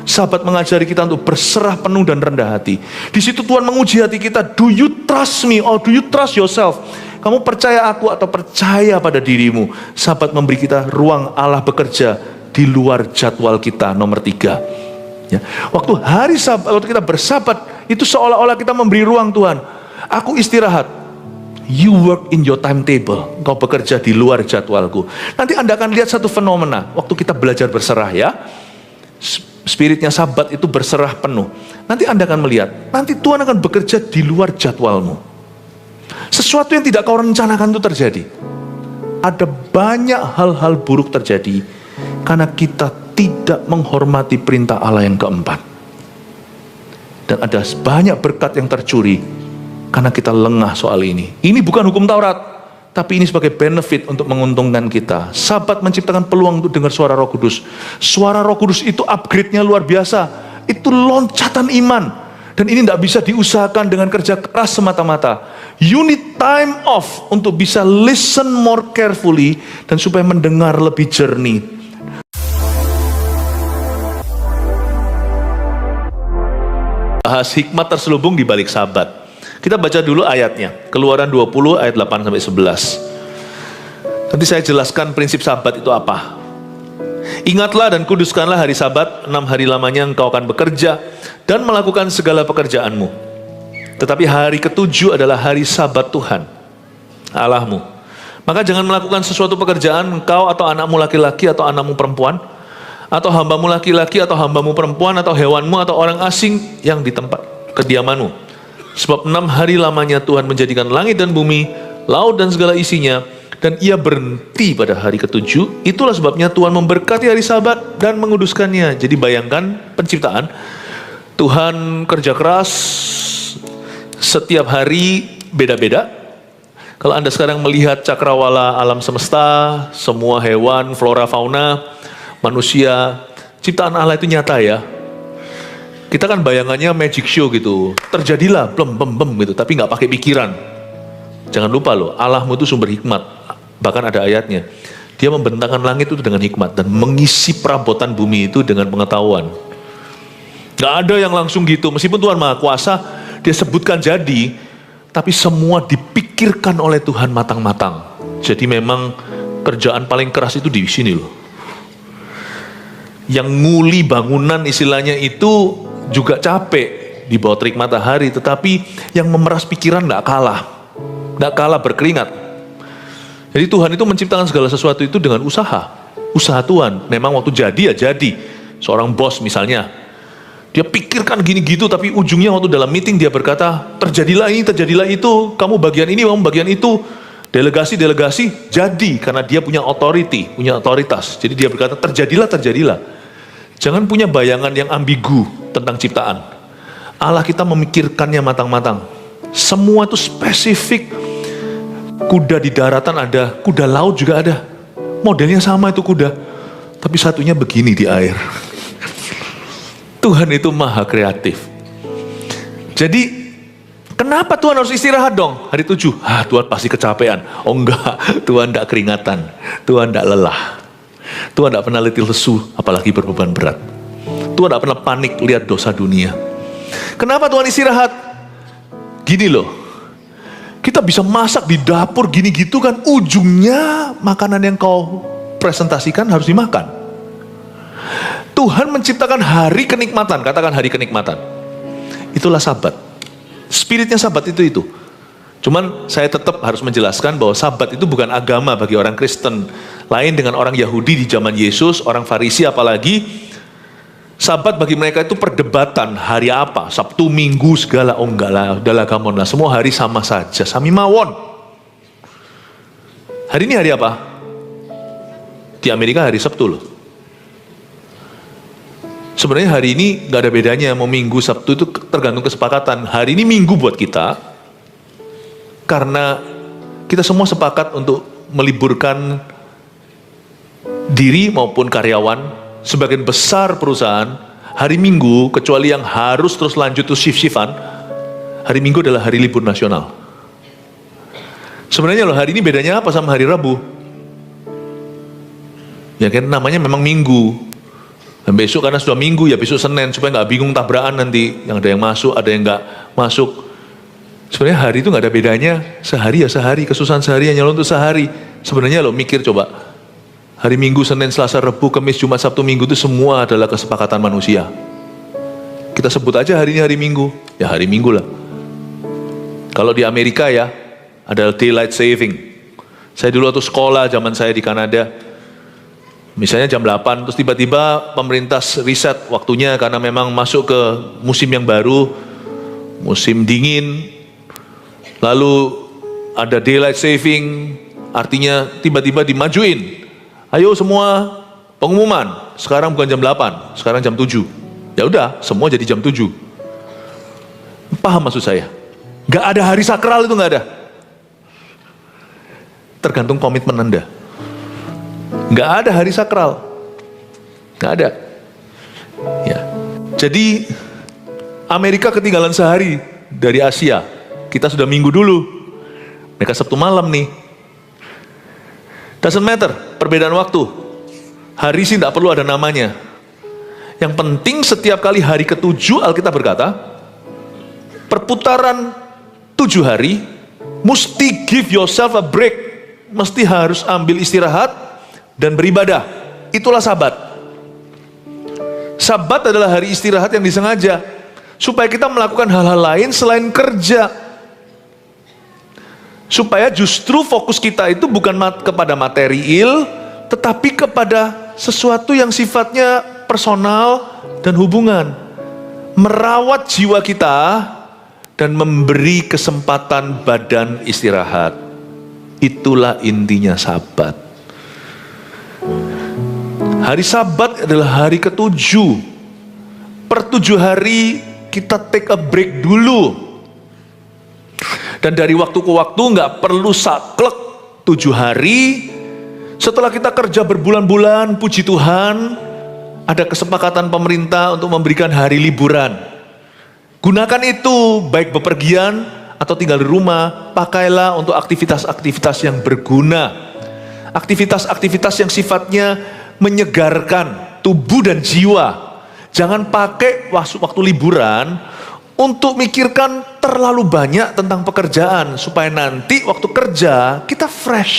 Sabat mengajari kita untuk berserah penuh dan rendah hati. Di situ Tuhan menguji hati kita. Do you trust me or do you trust yourself? Kamu percaya aku atau percaya pada dirimu? Sabat memberi kita ruang Allah bekerja di luar jadwal kita. Nomor 3. Ya. Waktu hari Sabat, waktu kita bersabat, itu seolah-olah kita memberi ruang Tuhan. Aku istirahat. You work in your timetable. Engkau bekerja di luar jadwalku. Nanti Anda akan lihat satu fenomena. Waktu kita belajar berserah ya. Spiritnya Sabat itu berserah penuh. Nanti Anda akan melihat. Nanti Tuhan akan bekerja di luar jadwalmu. Sesuatu yang tidak kau rencanakan itu terjadi. Ada banyak hal-hal buruk terjadi. Karena kita tidak menghormati perintah Allah yang keempat. Dan ada banyak berkat yang tercuri. Karena kita lengah soal ini. Ini bukan hukum Taurat, tapi ini sebagai benefit untuk menguntungkan kita. Sabat menciptakan peluang untuk dengar suara Roh Kudus. Suara Roh Kudus itu upgrade-nya luar biasa. Itu loncatan iman. Dan ini tidak bisa diusahakan dengan kerja keras semata-mata. You need time off untuk bisa listen more carefully dan supaya mendengar lebih jernih. Bahas hikmat terselubung di balik Sabat. Kita baca dulu ayatnya, Keluaran 20 ayat 8-11. Nanti saya jelaskan prinsip Sabat itu apa. Ingatlah dan kuduskanlah hari Sabat, 6 hari lamanya engkau akan bekerja dan melakukan segala pekerjaanmu. Tetapi hari ketujuh adalah hari Sabat Tuhan, Allahmu. Maka jangan melakukan sesuatu pekerjaan engkau atau anakmu laki-laki atau anakmu perempuan, atau hambamu laki-laki atau hambamu perempuan, atau hewanmu atau orang asing yang di tempat kediamanmu. Sebab 6 hari lamanya Tuhan menjadikan langit dan bumi, laut dan segala isinya, dan ia berhenti pada hari ketujuh. Itulah sebabnya Tuhan memberkati hari Sabat dan menguduskannya. Jadi bayangkan penciptaan, Tuhan kerja keras, setiap hari beda-beda. Kalau Anda sekarang melihat cakrawala alam semesta, semua hewan, flora, fauna, manusia, ciptaan Allah itu nyata ya. Kita kan bayangannya magic show gitu, terjadilah blem gitu, tapi nggak pakai pikiran. Jangan lupa loh, Allahmu itu sumber hikmat. Bahkan ada ayatnya, Dia membentangkan langit itu dengan hikmat dan mengisi perabotan bumi itu dengan pengetahuan. Nggak ada yang langsung gitu, meskipun Tuhan Maha Kuasa, Dia sebutkan jadi, tapi semua dipikirkan oleh Tuhan matang-matang. Jadi memang kerjaan paling keras itu di sini loh. Yang nguli bangunan istilahnya itu juga capek di bawah terik matahari, tetapi yang memeras pikiran nggak kalah berkeringat. Jadi Tuhan itu menciptakan segala sesuatu itu dengan usaha Tuhan. Memang waktu jadi ya jadi. Seorang bos misalnya, dia pikirkan gini gitu, tapi ujungnya waktu dalam meeting dia berkata, terjadilah ini, terjadilah itu, kamu bagian ini, kamu bagian itu. Delegasi jadi, karena dia punya authority, punya otoritas. Jadi dia berkata, terjadilah. Jangan punya bayangan yang ambigu tentang ciptaan. Allah kita memikirkannya matang-matang. Semua itu spesifik. Kuda di daratan ada, kuda laut juga ada. Modelnya sama itu kuda, tapi satunya begini di air. Tuhan itu maha kreatif. Jadi kenapa Tuhan harus istirahat dong hari 7? Tuhan pasti kecapean. Oh enggak, Tuhan tidak keringatan, Tuhan tidak lelah, Tuhan tidak pernah letih lesu, apalagi berbeban berat. Tuhan tidak pernah panik lihat dosa dunia. Kenapa Tuhan istirahat? Gini loh, kita bisa masak di dapur gini gitu kan, ujungnya makanan yang kau presentasikan harus dimakan. Tuhan menciptakan hari kenikmatan, katakan hari kenikmatan. Itulah Sabat. Spiritnya Sabat itu. Cuman saya tetap harus menjelaskan bahwa Sabat itu bukan agama bagi orang Kristen. Lain dengan orang Yahudi di zaman Yesus, orang Farisi apalagi. Sabat bagi mereka itu perdebatan, hari apa? Sabtu, Minggu, segala. Oh enggak lah, udahlah kamu lah. Semua hari sama saja, sami mawon. Hari ini hari apa? Di Amerika hari Sabtu loh. Sebenarnya hari ini gak ada bedanya, mau Minggu, Sabtu itu tergantung kesepakatan. Hari ini Minggu buat kita, karena kita semua sepakat untuk meliburkan diri maupun karyawan. Sebagian besar perusahaan, hari Minggu, kecuali yang harus terus lanjut tuh shift-shiftan, hari Minggu adalah hari libur nasional. Sebenarnya loh, hari ini bedanya apa sama hari Rabu? Ya kan namanya memang Minggu. Dan besok karena sudah Minggu ya besok Senin, supaya nggak bingung tabrakan nanti, yang ada yang masuk, ada yang nggak masuk. Sebenarnya hari itu nggak ada bedanya, sehari ya sehari, kesusahan sehari hanya untuk sehari. Sebenarnya lo mikir coba, hari Minggu, Senin, Selasa, Rabu, Kamis, Jumat, Sabtu, Minggu itu semua adalah kesepakatan manusia. Kita sebut aja harinya hari Minggu, ya hari Minggu lah. Kalau di Amerika ya, ada daylight saving. Saya dulu waktu sekolah, zaman saya di Kanada, misalnya jam 8, terus tiba-tiba pemerintah riset waktunya karena memang masuk ke musim yang baru, musim dingin, lalu ada daylight saving, artinya tiba-tiba dimajuin. Ayo semua pengumuman, sekarang bukan jam 8, sekarang jam 7. Ya udah, semua jadi jam 7. Paham maksud saya? Gak ada hari sakral itu, gak ada. Tergantung komitmen Anda. Gak ada hari sakral, gak ada. Ya. Jadi Amerika ketinggalan sehari dari Asia. Kita sudah Minggu dulu, mereka Sabtu malam nih. Doesn't matter, perbedaan waktu. Hari sih tidak perlu ada namanya. Yang penting setiap kali hari ke-7 Alkitab berkata, perputaran 7 hari, mesti give yourself a break, mesti harus ambil istirahat dan beribadah. Itulah Sabat. Sabat adalah hari istirahat yang disengaja supaya kita melakukan hal-hal lain selain kerja, supaya justru fokus kita itu bukan kepada material, tetapi kepada sesuatu yang sifatnya personal dan hubungan, merawat jiwa kita dan memberi kesempatan badan istirahat. Itulah intinya Sabat. Hari Sabat adalah hari ke-7. Per 7 hari kita take a break dulu. Dan dari waktu ke waktu nggak perlu saklek 7 hari. Setelah kita kerja berbulan-bulan, puji Tuhan, ada kesepakatan pemerintah untuk memberikan hari liburan. Gunakan itu, baik bepergian atau tinggal di rumah, pakailah untuk aktivitas-aktivitas yang berguna. Aktivitas-aktivitas yang sifatnya menyegarkan tubuh dan jiwa. Jangan pakai waktu liburan untuk mikirkan terlalu banyak tentang pekerjaan, supaya nanti waktu kerja kita fresh.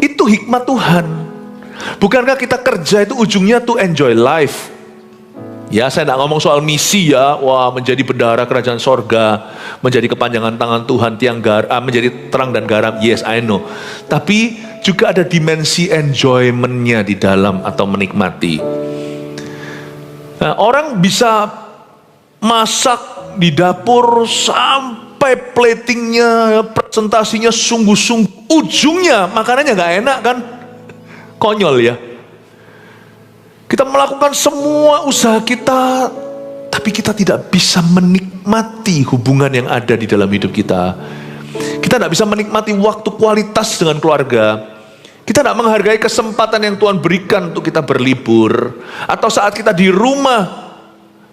Itu hikmat Tuhan. Bukankah kita kerja itu ujungnya to enjoy life? Ya, saya tidak ngomong soal misi ya, wah menjadi bendahara kerajaan sorga, menjadi kepanjangan tangan Tuhan, menjadi terang dan garam, yes I know. Tapi juga ada dimensi enjoyment-nya di dalam atau menikmati. Nah, orang bisa masak di dapur sampai platingnya, presentasinya sungguh-sungguh, ujungnya makanannya gak enak kan? Konyol ya. Kita melakukan semua usaha kita, tapi kita tidak bisa menikmati hubungan yang ada di dalam hidup kita. Kita tidak bisa menikmati waktu kualitas dengan keluarga. Kita tidak menghargai kesempatan yang Tuhan berikan untuk kita berlibur. Atau saat kita di rumah,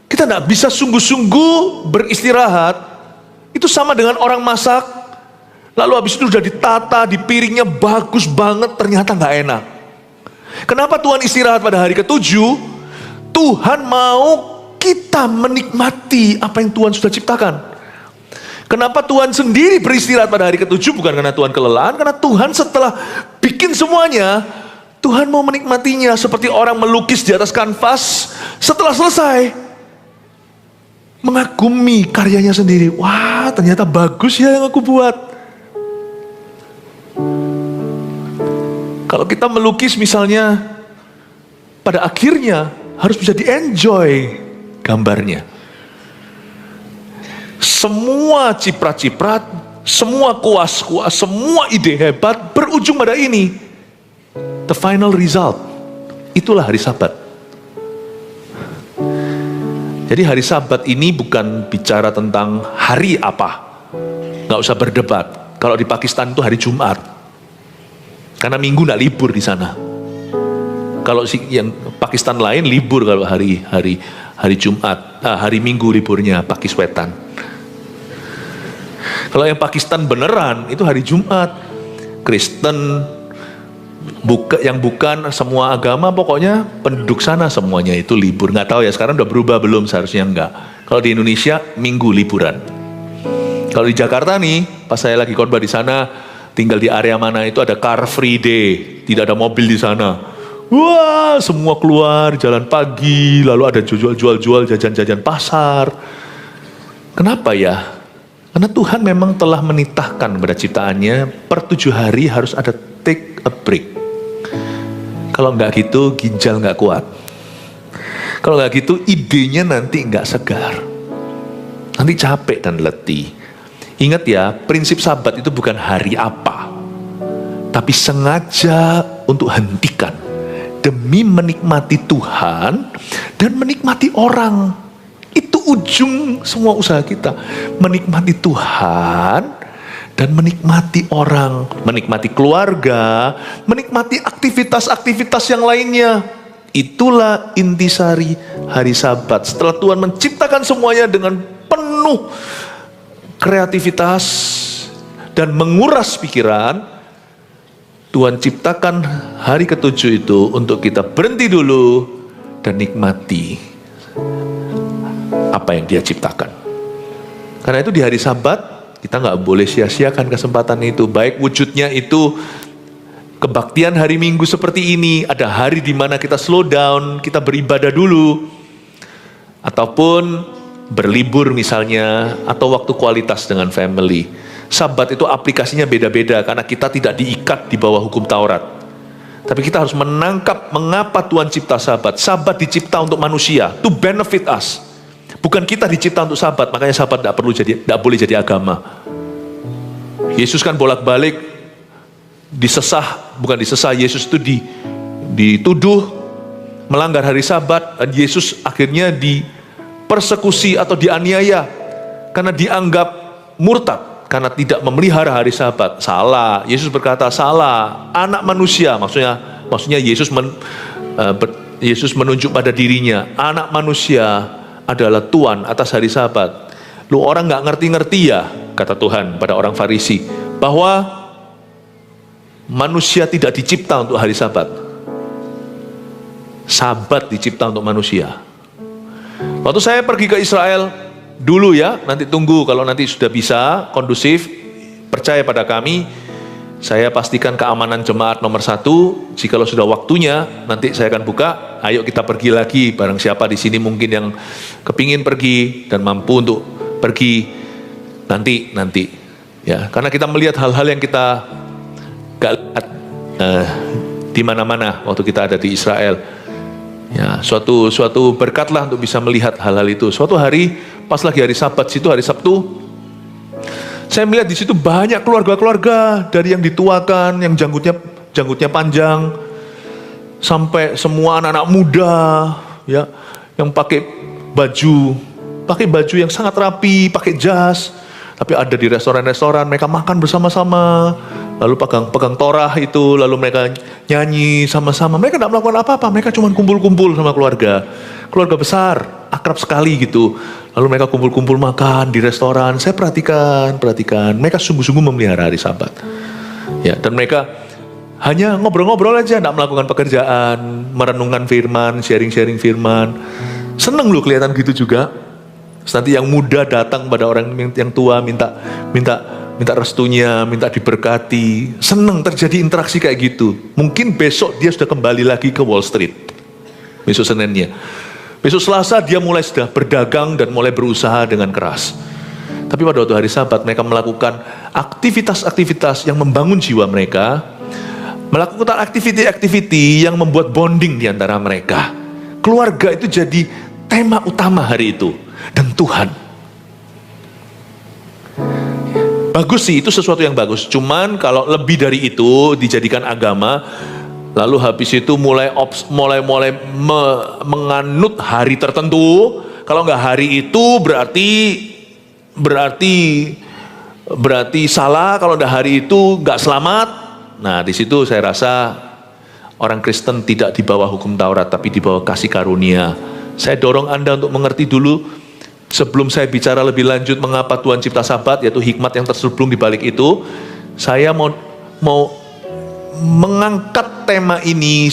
kita tidak bisa sungguh-sungguh beristirahat. Itu sama dengan orang masak, lalu habis itu sudah ditata, di piringnya bagus banget, ternyata nggak enak. Kenapa Tuhan istirahat pada hari ke-7? Tuhan mau kita menikmati apa yang Tuhan sudah ciptakan. Kenapa Tuhan sendiri beristirahat pada hari ke-7? Bukan karena Tuhan kelelahan, karena Tuhan setelah bikin semuanya, Tuhan mau menikmatinya. Seperti orang melukis di atas kanvas, setelah selesai mengagumi karyanya sendiri. Wah, ternyata bagus ya yang aku buat. Kalau kita melukis misalnya, pada akhirnya harus bisa di-enjoy gambarnya. Semua ciprat-ciprat, semua kuas-kuas, semua ide hebat berujung pada ini. The final result, itulah hari Sabat. Jadi hari Sabat ini bukan bicara tentang hari apa. Gak usah berdebat. Kalau di Pakistan itu hari Jumat. Karena Minggu nggak libur di sana. Kalau yang Pakistan lain libur kalau hari Jumat, hari Minggu liburnya Pakiswetan. Kalau yang Pakistan beneran itu hari Jumat. Kristen, yang bukan semua agama, pokoknya penduduk sana semuanya itu libur. Nggak tahu ya sekarang udah berubah belum, seharusnya enggak. Kalau di Indonesia minggu liburan. Kalau di Jakarta nih, pas saya lagi khotbah di sana, tinggal di area mana itu ada car free day, tidak ada mobil di sana. Wah, semua keluar jalan pagi, lalu ada jual jajan-jajan pasar. Kenapa ya? Karena Tuhan memang telah menitahkan pada ciptaannya per 7 hari harus ada take a break. Kalau nggak gitu ginjal nggak kuat. Kalau nggak gitu idenya nanti nggak segar. Nanti capek dan letih. Ingat ya, prinsip Sabat itu bukan hari apa, tapi sengaja untuk hentikan demi menikmati Tuhan dan menikmati orang. Itu ujung semua usaha kita, menikmati Tuhan dan menikmati orang, menikmati keluarga, menikmati aktivitas-aktivitas yang lainnya. Itulah intisari hari Sabat. Setelah Tuhan menciptakan semuanya dengan penuh kreativitas dan menguras pikiran, Tuhan ciptakan hari ke-7 itu untuk kita berhenti dulu dan nikmati apa yang Dia ciptakan. Karena itu di hari Sabat kita nggak boleh sia-siakan kesempatan itu. Baik wujudnya itu kebaktian hari Minggu seperti ini, ada hari di mana kita slow down, kita beribadah dulu, ataupun berlibur misalnya, atau waktu kualitas dengan family. Sabat itu aplikasinya beda-beda karena kita tidak diikat di bawah hukum Taurat. Tapi kita harus menangkap mengapa Tuhan cipta Sabat. Sabat dicipta untuk manusia, to benefit us. Bukan kita dicipta untuk Sabat, makanya Sabat tidak boleh jadi agama. Yesus kan bolak-balik bukan disesah, Yesus itu dituduh melanggar hari Sabat, dan Yesus akhirnya persekusi atau dianiaya karena dianggap murtad karena tidak memelihara hari Sabat. Salah. Yesus berkata salah. Anak manusia, maksudnya Yesus menunjuk pada dirinya, anak manusia adalah Tuhan atas hari Sabat. Lu orang nggak ngerti-ngerti ya, kata Tuhan pada orang Farisi, bahwa manusia tidak dicipta untuk hari Sabat. Sabat dicipta untuk manusia. Waktu saya pergi ke Israel dulu ya, nanti tunggu kalau nanti sudah bisa kondusif, percaya pada kami, saya pastikan keamanan jemaat nomor 1. Jikalau sudah waktunya, nanti saya akan buka. Ayo kita pergi lagi, barang siapa di sini mungkin yang kepingin pergi dan mampu untuk pergi nanti ya, karena kita melihat hal-hal yang kita gak lihat di mana-mana waktu kita ada di Israel. Ya, suatu berkatlah untuk bisa melihat hal-hal itu. Suatu hari pas lagi hari Sabat situ, hari Sabtu, saya melihat di situ banyak keluarga-keluarga, dari yang dituakan, yang janggutnya panjang, sampai semua anak-anak muda, ya, yang pakai baju yang sangat rapi, pakai jas. Tapi ada di restoran-restoran, mereka makan bersama-sama, lalu pegang Torah itu, lalu mereka nyanyi sama-sama. Mereka tidak melakukan apa-apa, mereka cuma kumpul-kumpul sama keluarga besar, akrab sekali gitu. Lalu mereka kumpul-kumpul makan di restoran. Saya perhatikan, mereka sungguh-sungguh memelihara hari Sabat. Ya, dan mereka hanya ngobrol-ngobrol aja, tidak melakukan pekerjaan, merenungkan firman, sharing-sharing firman. Seneng loh kelihatan gitu juga. Nanti yang muda datang pada orang yang tua, minta restunya, minta diberkati. Seneng terjadi interaksi kayak gitu. Mungkin besok dia sudah kembali lagi ke Wall Street, besok Seninnya. Besok Selasa dia mulai sudah berdagang dan mulai berusaha dengan keras. Tapi pada waktu hari Sabat mereka melakukan aktivitas-aktivitas yang membangun jiwa mereka, melakukan aktiviti-aktiviti yang membuat bonding di antara mereka. Keluarga itu jadi tema utama hari itu. Dan Tuhan, bagus sih, itu sesuatu yang bagus. Cuman kalau lebih dari itu dijadikan agama, lalu habis itu mulai menganut hari tertentu. Kalau nggak hari itu berarti salah. Kalau nggak hari itu nggak selamat. Nah, di situ saya rasa orang Kristen tidak di bawah hukum Taurat, tapi di bawah kasih karunia. Saya dorong Anda untuk mengerti dulu. Sebelum saya bicara lebih lanjut mengapa Tuhan cipta Sabat, yaitu hikmat yang terselubung di balik itu, saya mau mengangkat tema ini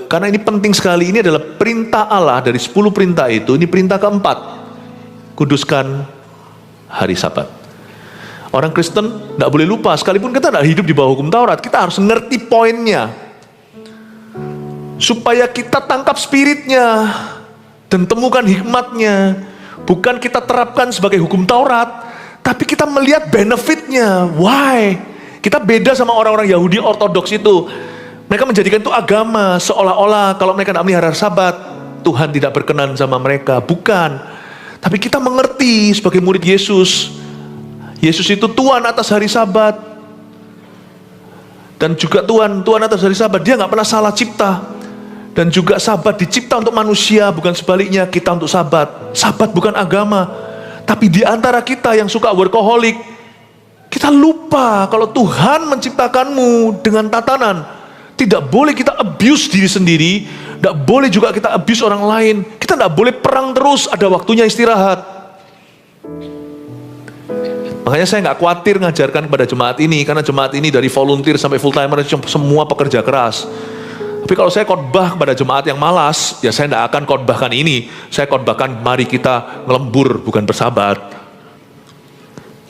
karena ini penting sekali. Ini adalah perintah Allah dari 10 perintah itu. Ini perintah keempat. Kuduskan hari Sabat. Orang Kristen tidak boleh lupa, sekalipun kita tidak hidup di bawah hukum Taurat, kita harus ngerti poinnya. Supaya kita tangkap spiritnya dan temukan hikmatnya. Bukan kita terapkan sebagai hukum Taurat, tapi kita melihat benefitnya. Why? Kita beda sama orang-orang Yahudi ortodoks itu. Mereka menjadikan itu agama, seolah-olah kalau mereka tidak melihara Sabat, Tuhan tidak berkenan sama mereka. Bukan. Tapi kita mengerti sebagai murid Yesus. Yesus itu Tuhan atas hari Sabat. Dan juga Tuhan atas hari Sabat. Dia nggak pernah salah cipta. Dan juga Sabat dicipta untuk manusia, bukan sebaliknya, kita untuk Sabat. Sabat bukan agama. Tapi di antara kita yang suka workaholic, kita lupa kalau Tuhan menciptakanmu dengan tatanan. Tidak boleh kita abuse diri sendiri, tidak boleh juga kita abuse orang lain. Kita tidak boleh perang terus, ada waktunya istirahat. Makanya saya nggak khawatir ngajarkan kepada jemaat ini, karena jemaat ini dari volunteer sampai full timer semua pekerja keras. Tapi kalau saya khotbah kepada jemaat yang malas, ya saya tidak akan khotbahkan ini. Saya khotbahkan mari kita ngelembur, bukan bersabat.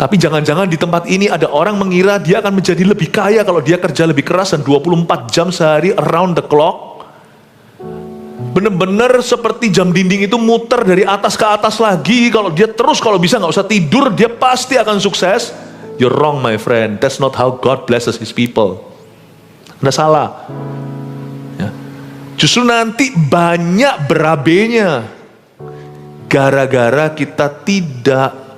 Tapi jangan-jangan di tempat ini ada orang mengira dia akan menjadi lebih kaya kalau dia kerja lebih keras dan 24 jam sehari around the clock. Benar-benar seperti jam dinding itu muter dari atas ke atas lagi. Kalau dia terus, kalau bisa nggak usah tidur, dia pasti akan sukses. You're wrong my friend, that's not how God blesses His people. Anda salah. Ya. Justru nanti banyak berabenya. Gara-gara kita tidak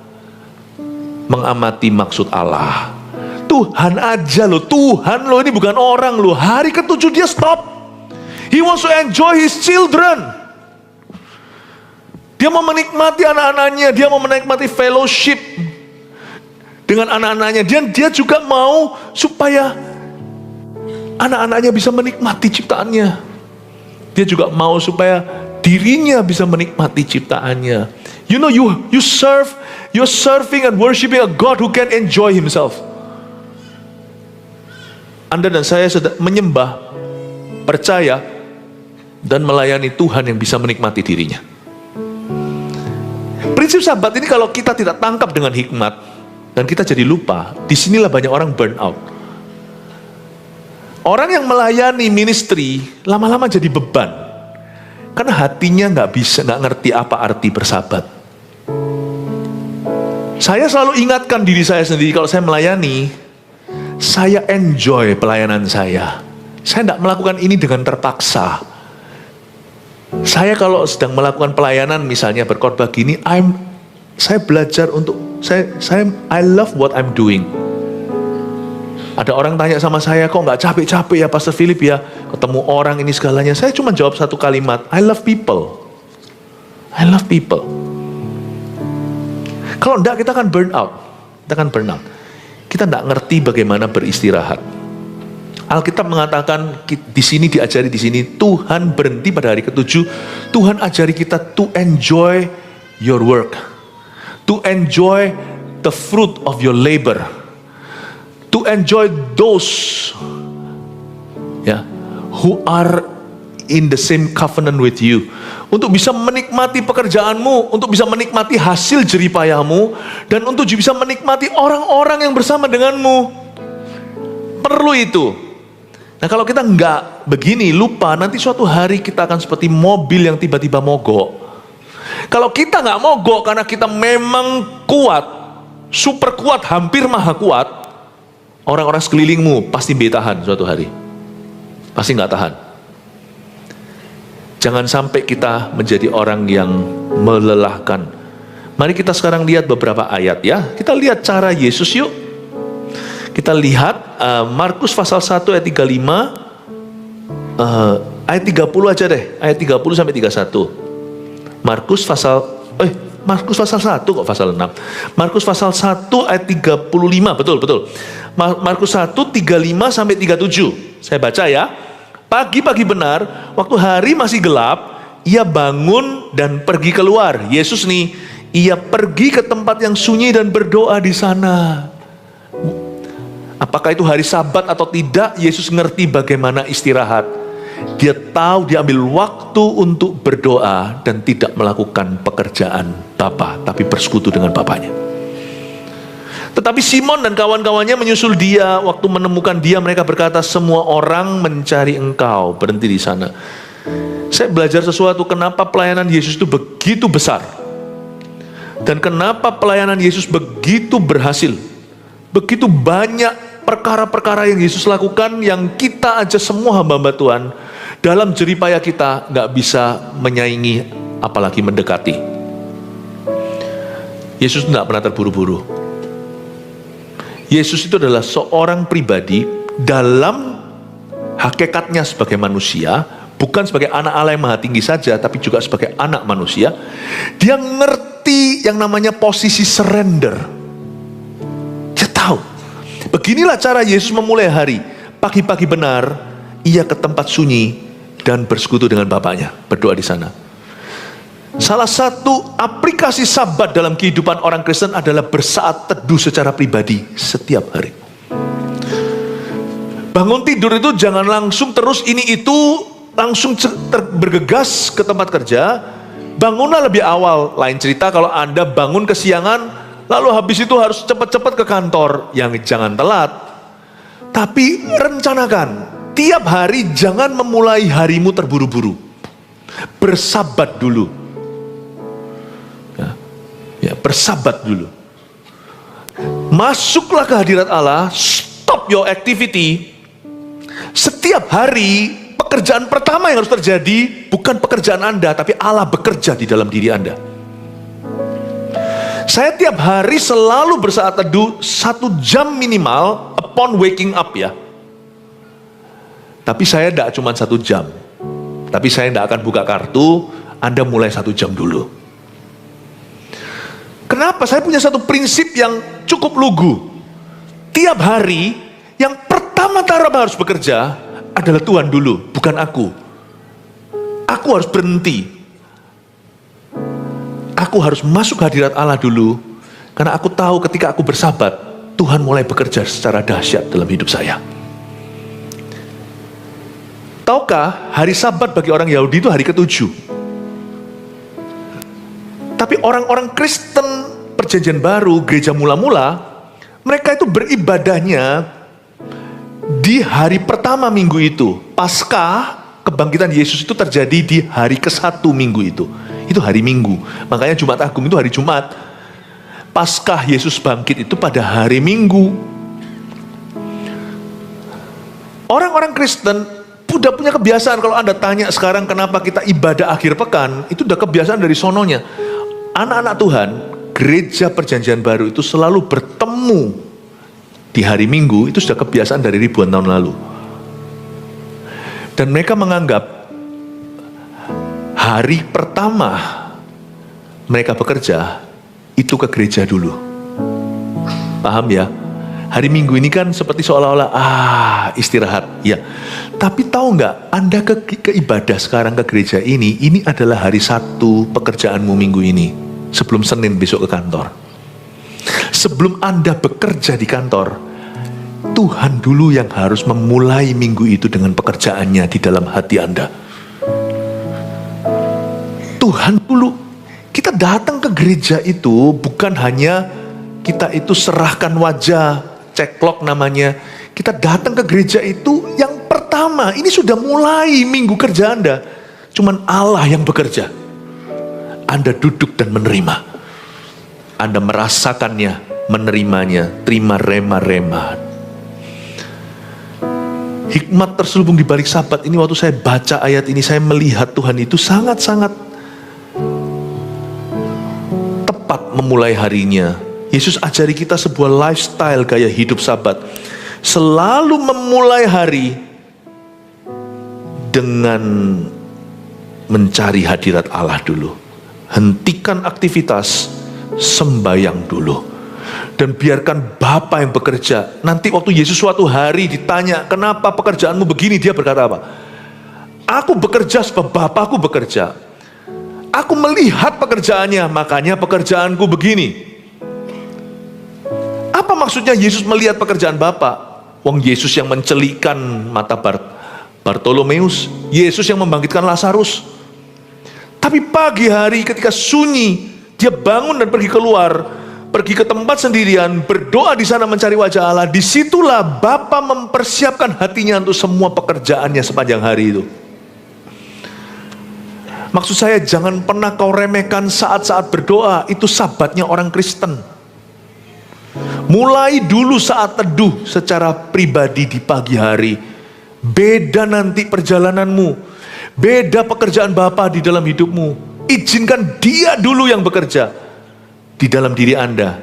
mengamati maksud Allah. Tuhan aja loh, Tuhan loh, ini bukan orang loh. Hari ke-7 dia stop. He wants to enjoy his children. Dia mau menikmati anak-anaknya, dia mau menikmati fellowship dengan anak-anaknya. Dia juga mau supaya anak-anaknya bisa menikmati ciptaannya. Dia juga mau supaya dirinya bisa menikmati ciptaannya. You know, you're serving and worshiping a God who can enjoy Himself. Anda dan saya sedang menyembah, percaya, dan melayani Tuhan yang bisa menikmati dirinya. Prinsip Sabat ini kalau kita tidak tangkap dengan hikmat, dan kita jadi lupa, disinilah banyak orang burn out. Orang yang melayani ministry, lama-lama jadi beban. Karena hatinya nggak ngerti apa arti bersabat. Saya selalu ingatkan diri saya sendiri kalau saya melayani, saya enjoy pelayanan saya. Saya tidak melakukan ini dengan terpaksa. Saya kalau sedang melakukan pelayanan, misalnya berkhotbah gini, saya belajar untuk I love what I'm doing. Ada orang tanya sama saya, kok nggak capek-capek ya Pastor Philip ya, ketemu orang ini segalanya. Saya cuma jawab satu kalimat, I love people. I love people. Kalau enggak kita akan burn out. Kita enggak ngerti bagaimana beristirahat. Alkitab mengatakan di sini diajari di sini, Tuhan berhenti pada hari ke-7. Tuhan ajari kita to enjoy your work. To enjoy the fruit of your labor. To enjoy those who are in the same covenant with you. Untuk bisa menikmati pekerjaanmu, untuk bisa menikmati hasil jeripayahmu, dan untuk bisa menikmati orang-orang yang bersama denganmu. Perlu itu. Nah kalau kita nggak begini, lupa, nanti suatu hari kita akan seperti mobil yang tiba-tiba mogok. Kalau kita nggak mogok karena kita memang kuat, super kuat, hampir maha kuat, orang-orang sekelilingmu pasti tahan suatu hari. Pasti nggak tahan. Jangan sampai kita menjadi orang yang melelahkan. Mari kita sekarang lihat beberapa ayat ya. Kita lihat cara Yesus yuk. Kita lihat Markus pasal 1 ayat 35. Ayat 30 aja deh. Ayat 30 sampai 31. Markus pasal 1 kok pasal 6. Markus pasal 1 ayat 35. Betul. Markus 1 35 sampai 37. Saya baca ya. Pagi-pagi benar, waktu hari masih gelap, ia bangun dan pergi keluar. Yesus nih, ia pergi ke tempat yang sunyi dan berdoa di sana. Apakah itu hari Sabat atau tidak, Yesus ngerti bagaimana istirahat. Dia tahu dia ambil waktu untuk berdoa dan tidak melakukan pekerjaan Bapa, tapi bersekutu dengan Bapanya. Tetapi Simon dan kawan-kawannya menyusul dia. Waktu menemukan dia, mereka berkata, semua orang mencari engkau. Berhenti di sana. Saya belajar sesuatu, kenapa pelayanan Yesus itu begitu besar. Dan kenapa pelayanan Yesus begitu berhasil. Begitu banyak perkara-perkara yang Yesus lakukan, yang kita aja semua hamba-hamba Tuhan, dalam jeripaya kita gak bisa menyaingi, apalagi mendekati. Yesus gak pernah terburu-buru. Yesus itu adalah seorang pribadi dalam hakikatnya sebagai manusia, bukan sebagai anak Allah yang maha tinggi saja, tapi juga sebagai anak manusia. Dia ngerti yang namanya posisi surrender. Dia tahu, beginilah cara Yesus memulai hari. Pagi-pagi benar, ia ke tempat sunyi dan bersekutu dengan Bapaknya, berdoa di sana. Salah satu aplikasi Sabat dalam kehidupan orang Kristen adalah bersaat teduh secara pribadi setiap hari. Bangun tidur itu jangan langsung terus ini itu, langsung bergegas ke tempat kerja. Bangunlah lebih awal. Lain cerita kalau Anda bangun kesiangan, lalu habis itu harus cepat-cepat ke kantor. Yang jangan telat. Tapi rencanakan, tiap hari jangan memulai harimu terburu-buru. Bersabat dulu. Ya, bersabat dulu. Masuklah ke hadirat Allah, stop your activity. Setiap hari, pekerjaan pertama yang harus terjadi bukan pekerjaan Anda, tapi Allah bekerja di dalam diri Anda. Saya tiap hari selalu bersaat teduh 1 jam minimal upon waking up ya. Tapi saya tidak cuma 1 jam. Tapi saya tidak akan buka kartu, Anda mulai 1 jam dulu. Kenapa? Saya punya satu prinsip yang cukup lugu. Tiap hari, yang pertama-tama harus bekerja adalah Tuhan dulu, bukan aku. Aku harus berhenti. Aku harus masuk hadirat Allah dulu, karena aku tahu ketika aku bersabat, Tuhan mulai bekerja secara dahsyat dalam hidup saya. Tahukah, hari Sabat bagi orang Yahudi itu hari ke-7. Tapi orang-orang Kristen perjanjian baru, gereja mula-mula, mereka itu beribadahnya di hari pertama minggu itu. Paskah, kebangkitan Yesus itu terjadi di hari ke-1 minggu itu. Itu hari Minggu. Makanya Jumat Agung itu hari Jumat. Paskah Yesus bangkit itu pada hari Minggu. Orang-orang Kristen udah punya kebiasaan, kalau Anda tanya sekarang kenapa kita ibadah akhir pekan, itu udah kebiasaan dari sononya. Anak-anak Tuhan, gereja perjanjian baru itu selalu bertemu di hari Minggu, itu sudah kebiasaan dari ribuan tahun lalu. Dan mereka menganggap hari pertama mereka bekerja, itu ke gereja dulu. Paham ya? Hari Minggu ini kan seperti seolah-olah, istirahat. Ya. Tapi tahu nggak, Anda ke ibadah sekarang ke gereja ini adalah hari 1 pekerjaanmu minggu ini. Sebelum Senin besok ke kantor. Sebelum Anda bekerja di kantor, Tuhan dulu yang harus memulai minggu itu dengan pekerjaannya di dalam hati Anda. Tuhan dulu. Kita datang ke gereja itu bukan hanya kita itu serahkan wajah, ceklok namanya. Kita datang ke gereja itu yang pertama, ini sudah mulai minggu kerja Anda. Cuman Allah yang bekerja. Anda duduk dan menerima. Anda merasakannya, menerimanya, terima rema-rema. Hikmat terselubung di balik Sabat ini, waktu saya baca ayat ini, saya melihat Tuhan itu sangat-sangat tepat memulai harinya. Yesus ajari kita sebuah lifestyle gaya hidup Sabat. Selalu memulai hari dengan mencari hadirat Allah dulu. Hentikan aktivitas, sembayang dulu. Dan biarkan Bapa yang bekerja. Nanti waktu Yesus suatu hari ditanya, kenapa pekerjaanmu begini? Dia berkata apa? Aku bekerja sebab Bapakku bekerja. Aku melihat pekerjaannya, makanya pekerjaanku begini. Apa maksudnya Yesus melihat pekerjaan Bapa? Wong Yesus yang mencelikkan mata Bartolomeus, Yesus yang membangkitkan Lazarus. Tapi pagi hari ketika sunyi, dia bangun dan pergi keluar, pergi ke tempat sendirian, berdoa di sana mencari wajah Allah. Disitulah Bapa mempersiapkan hatinya untuk semua pekerjaannya sepanjang hari itu. Maksud saya, jangan pernah kau remehkan saat-saat berdoa. Itu sabatnya orang Kristen. Mulai dulu saat teduh secara pribadi di pagi hari. Beda nanti perjalananmu, beda pekerjaan Bapa di dalam hidupmu. Izinkan Dia dulu yang bekerja di dalam diri Anda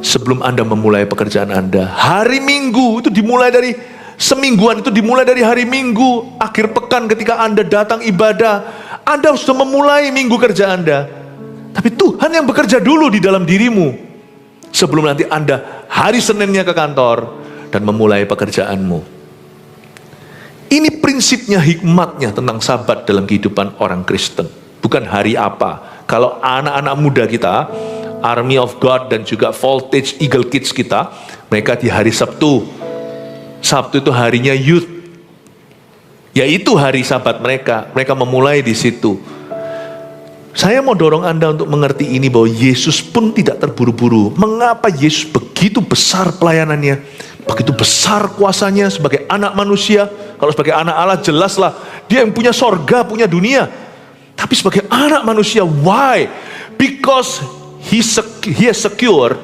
sebelum Anda memulai pekerjaan Anda. Hari Minggu itu dimulai dari semingguan, itu dimulai dari hari Minggu. Akhir pekan ketika Anda datang ibadah, Anda sudah memulai minggu kerja Anda. Tapi Tuhan yang bekerja dulu di dalam dirimu sebelum nanti Anda hari Seninnya ke kantor dan memulai pekerjaanmu. Ini prinsipnya, hikmatnya tentang Sabat dalam kehidupan orang Kristen. Bukan hari apa. Kalau anak-anak muda kita, Army of God dan juga Voltage Eagle Kids kita, mereka di hari Sabtu. Sabtu itu harinya youth. Yaitu hari Sabat mereka. Mereka memulai di situ. Saya mau dorong Anda untuk mengerti ini, bahwa Yesus pun tidak terburu-buru. Mengapa Yesus begitu besar pelayanannya, begitu besar kuasanya sebagai anak manusia? Kalau sebagai anak Allah jelaslah Dia yang punya sorga, punya dunia. Tapi sebagai anak manusia, why? Because he has secured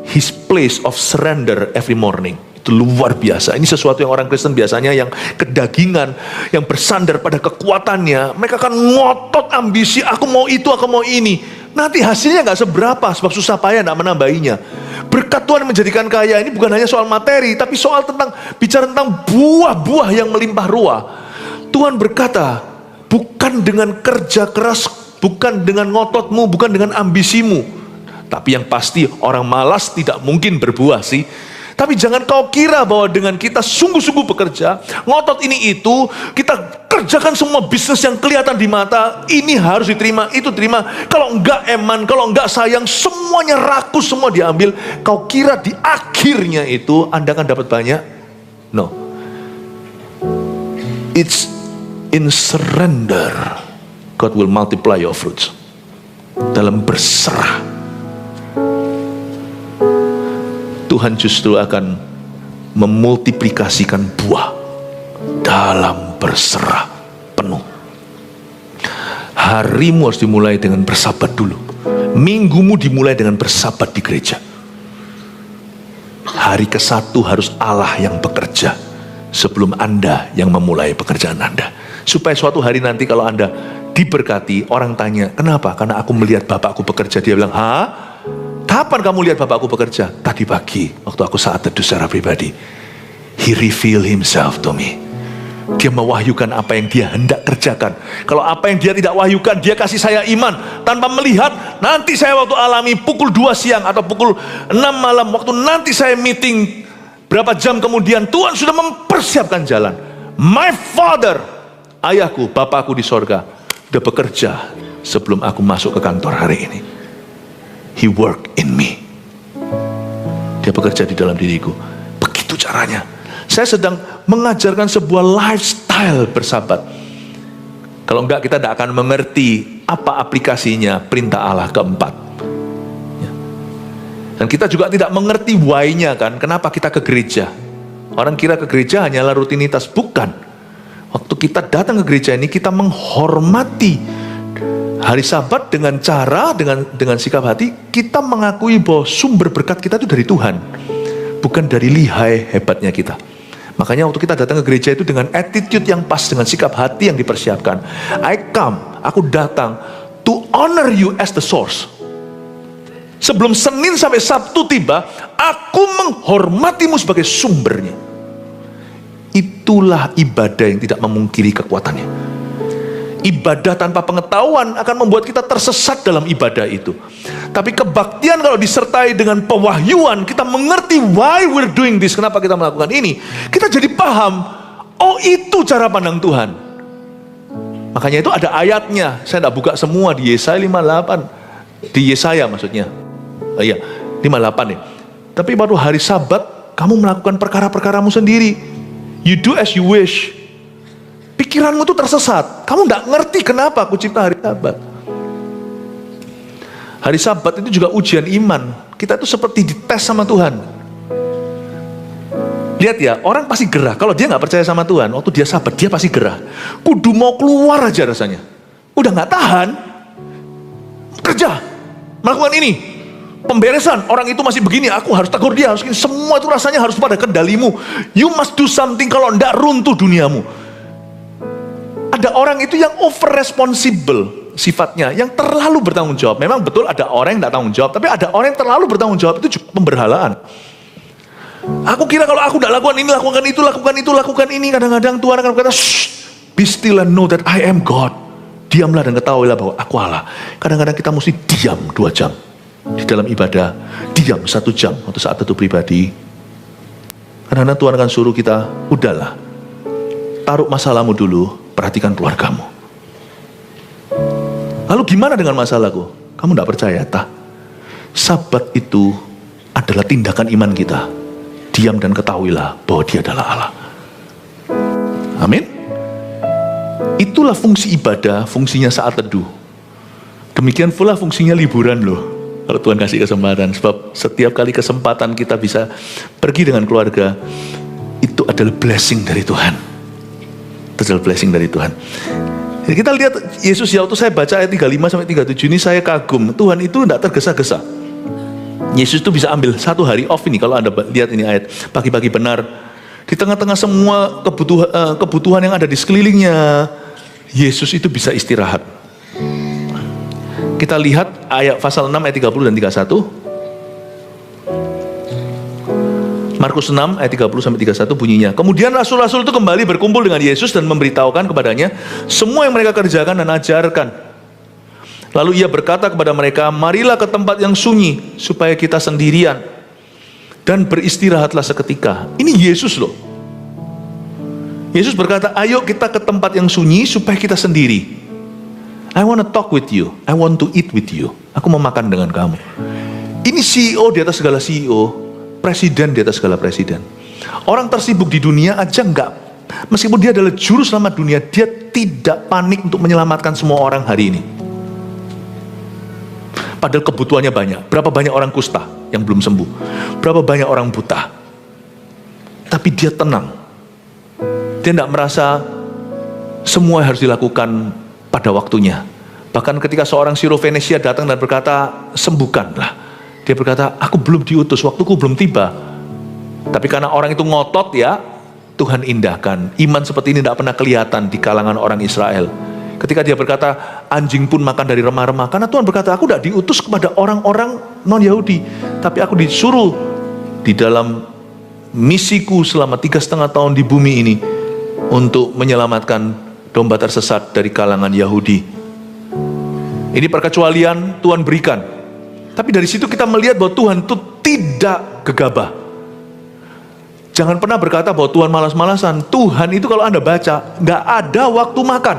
his place of surrender every morning. Itu luar biasa. Ini sesuatu yang orang Kristen biasanya yang kedagingan, yang bersandar pada kekuatannya. Mereka akan ngotot ambisi, aku mau itu, aku mau ini. Nanti hasilnya gak seberapa, sebab susah payah gak menambahinya. Berkat Tuhan menjadikan kaya ini bukan hanya soal materi, tapi soal bicara tentang buah-buah yang melimpah ruah. Tuhan berkata, bukan dengan kerja keras, bukan dengan ngototmu, bukan dengan ambisimu. Tapi yang pasti orang malas tidak mungkin berbuah sih. Tapi jangan kau kira bahwa dengan kita sungguh-sungguh bekerja, ngotot ini itu, kita kerjakan semua bisnis yang kelihatan di mata, ini harus diterima, itu terima. Kalau enggak eman, kalau enggak sayang, semuanya rakus, semua diambil. Kau kira di akhirnya itu Anda akan dapat banyak? No. It's in surrender God will multiply your fruits. Dalam berserah, Tuhan justru akan memultiplikasikan buah dalam berserah penuh. Harimu harus dimulai dengan bersabat dulu. Minggumu dimulai dengan bersabat di gereja. Hari ke-1 harus Allah yang bekerja sebelum Anda yang memulai pekerjaan Anda. Supaya suatu hari nanti kalau Anda diberkati, orang tanya, kenapa? Karena aku melihat Bapakku bekerja. Dia bilang, hah? Kapan kamu lihat Bapakku bekerja? Tadi pagi, waktu aku saat teduh secara pribadi. He revealed himself to me. Dia mewahyukan apa yang dia hendak kerjakan. Kalau apa yang dia tidak wahyukan, dia kasih saya iman. Tanpa melihat, nanti saya waktu alami pukul 2 siang atau pukul 6 malam. Waktu nanti saya meeting, berapa jam kemudian, Tuhan sudah mempersiapkan jalan. My Father, ayahku, Bapakku di sorga, sudah bekerja sebelum aku masuk ke kantor hari ini. He work in me. Dia bekerja di dalam diriku. Begitu caranya. Saya sedang mengajarkan sebuah lifestyle bersabat. Kalau enggak, kita tidak akan mengerti apa aplikasinya perintah Allah keempat. Dan kita juga tidak mengerti why-nya kan. Kenapa kita ke gereja? Orang kira ke gereja hanyalah rutinitas. Bukan. Waktu kita datang ke gereja ini, kita menghormati hari Sabat dengan cara, dengan sikap hati, kita mengakui bahwa sumber berkat kita itu dari Tuhan, bukan dari lihai hebatnya kita. Makanya waktu kita datang ke gereja itu dengan attitude yang pas, dengan sikap hati yang dipersiapkan. Aku datang to honor you as the source. Sebelum Senin sampai Sabtu tiba, aku menghormatimu sebagai sumbernya. Itulah ibadah yang tidak memungkiri kekuatannya. Ibadah tanpa pengetahuan akan membuat kita tersesat dalam ibadah itu. Tapi kebaktian kalau disertai dengan pewahyuan, kita mengerti why we're doing this, kenapa kita melakukan ini. Kita jadi paham, oh itu cara pandang Tuhan. Makanya itu ada ayatnya. Saya tidak buka semua di Yesaya 58. Di Yesaya maksudnya. Iya, 58 ya. Tapi baru hari Sabat, Kamu melakukan perkara-perkaramu sendiri. You do as you wish. Pikiranmu tuh tersesat. Kamu gak ngerti kenapa aku cipta hari Sabat. Hari Sabat itu juga ujian iman. Kita tuh seperti dites sama Tuhan. Lihat ya, orang pasti gerah. Kalau dia gak percaya sama Tuhan, waktu dia Sabat, dia pasti gerah. Kudu mau keluar aja rasanya. Udah gak tahan, kerja, melakukan ini. Pemberesan, orang itu masih begini, aku harus tegur dia, harus gini. Semua itu rasanya harus pada kendalimu. You must do something, kalau enggak runtuh duniamu. Ada orang itu yang over responsible sifatnya, yang terlalu bertanggung jawab. Memang betul ada orang yang enggak tanggung jawab, tapi ada orang yang terlalu bertanggung jawab, itu juga pemberhalaan. Aku kira kalau aku enggak lakukan ini, lakukan ini, kadang-kadang Tuhan akan berkata, shh, be still and know that I am God. Diamlah dan ketahuilah bahwa aku Allah. Kadang-kadang kita mesti diam 2 jam. Di dalam ibadah, diam 1 jam untuk saat itu pribadi. Karena Tuhan akan suruh kita, udahlah, taruh masalahmu dulu, perhatikan keluargamu. Lalu gimana dengan masalahku? Kamu tidak percaya, tak? Sabat itu adalah tindakan iman kita. Diam dan ketahuilah bahwa Dia adalah Allah. Amin. Itulah fungsi ibadah, fungsinya saat teduh. Demikian pula fungsinya liburan loh. Kalau Tuhan kasih kesempatan, sebab setiap kali kesempatan kita bisa pergi dengan keluarga, itu adalah blessing dari Tuhan. Itu adalah blessing dari Tuhan. Jadi kita lihat Yesus ya, waktu saya baca ayat 35-37 ini saya kagum. Tuhan itu tidak tergesa-gesa. Yesus itu bisa ambil 1 hari off ini. Kalau Anda lihat ini ayat, pagi-pagi benar. Di tengah-tengah semua kebutuhan yang ada di sekelilingnya, Yesus itu bisa istirahat. Kita lihat ayat pasal 6 ayat 30 dan 31. Markus 6 ayat 30-31 bunyinya. Kemudian rasul-rasul itu kembali berkumpul dengan Yesus dan memberitahukan kepadanya semua yang mereka kerjakan dan ajarkan. Lalu ia berkata kepada mereka, marilah ke tempat yang sunyi supaya kita sendirian dan beristirahatlah seketika. Ini Yesus loh. Yesus berkata, ayo kita ke tempat yang sunyi supaya kita sendiri. I want to talk with you. I want to eat with you. Aku mau makan dengan kamu. Ini CEO di atas segala CEO, presiden di atas segala presiden. Orang tersibuk di dunia aja enggak. Meskipun dia adalah juru selamat dunia, dia tidak panik untuk menyelamatkan semua orang hari ini. Padahal kebutuhannya banyak. Berapa banyak orang kusta yang belum sembuh? Berapa banyak orang buta? Tapi dia tenang. Dia tidak merasa semua harus dilakukan pada waktunya. Bahkan ketika seorang Sirofenesia datang dan berkata, sembuhkanlah. Dia berkata, aku belum diutus, waktuku belum tiba. Tapi karena orang itu ngotot ya, Tuhan indahkan. Iman seperti ini tidak pernah kelihatan di kalangan orang Israel. Ketika dia berkata, anjing pun makan dari remah-remah. Karena Tuhan berkata, aku tidak diutus kepada orang-orang non-Yahudi. Tapi aku disuruh di dalam misiku selama 3,5 tahun di bumi ini, untuk menyelamatkan domba tersesat dari kalangan Yahudi. Ini perkecualian Tuhan berikan. Tapi dari situ kita melihat bahwa Tuhan itu tidak gegabah. Jangan pernah berkata bahwa Tuhan malas-malasan. Tuhan itu kalau Anda baca, gak ada waktu makan.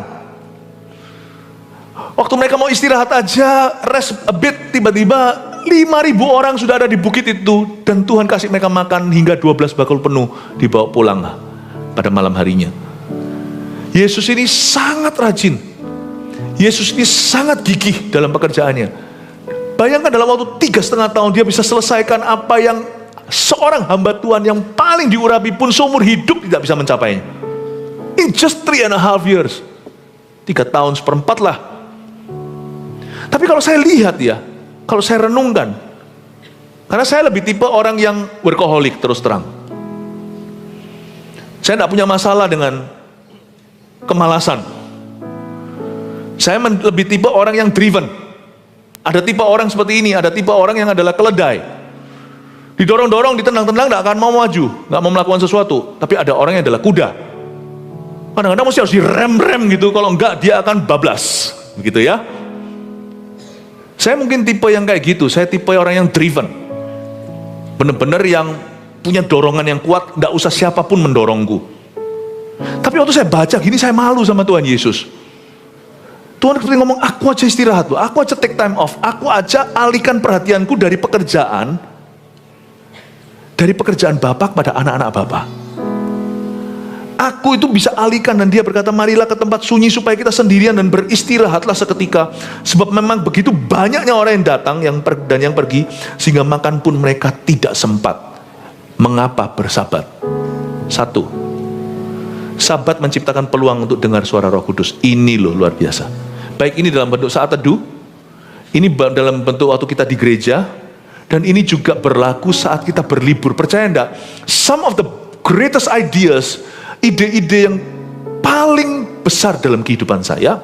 Waktu mereka mau istirahat aja, rest a bit, tiba-tiba 5.000 orang sudah ada di bukit itu. Dan Tuhan kasih mereka makan hingga 12 bakul penuh, dibawa pulang pada malam harinya. Yesus ini sangat rajin. Yesus ini sangat gigih dalam pekerjaannya. Bayangkan dalam waktu 3,5 tahun dia bisa selesaikan apa yang seorang hamba Tuhan yang paling diurapi pun seumur hidup tidak bisa mencapainya. In just 3.5 years. 3 tahun seperempat lah. Tapi kalau saya lihat ya, kalau saya renungkan, karena saya lebih tipe orang yang workaholic terus terang. Saya tidak punya masalah dengan kemalasan. Saya lebih tipe orang yang driven. Ada tipe orang seperti ini, ada tipe orang yang adalah keledai. Didorong-dorong, ditendang-tendang, tidak akan mau maju, tidak mau melakukan sesuatu. Tapi ada orang yang adalah kuda. Kadang-kadang mesti harus direm-rem gitu, kalau enggak dia akan bablas, begitu ya. Saya mungkin tipe yang kayak gitu. Saya tipe orang yang driven, benar-benar yang punya dorongan yang kuat, tidak usah siapapun mendorongku. Tapi waktu saya baca gini, saya malu sama Tuhan Yesus. Tuhan seperti ngomong, aku aja istirahat loh, aku aja take time off, aku aja alihkan perhatianku dari pekerjaan, dari pekerjaan Bapak pada anak-anak Bapak. Aku itu bisa alihkan, dan dia berkata, marilah ke tempat sunyi supaya kita sendirian dan beristirahatlah seketika. Sebab memang begitu banyaknya orang yang datang dan yang pergi, sehingga makan pun mereka tidak sempat. Mengapa bersabat? 1. Sabat menciptakan peluang untuk dengar suara Roh Kudus. Ini loh luar biasa. Baik ini dalam bentuk saat teduh, ini dalam bentuk waktu kita di gereja, dan ini juga berlaku saat kita berlibur. Percaya enggak? Some of the greatest ideas, ide-ide yang paling besar dalam kehidupan saya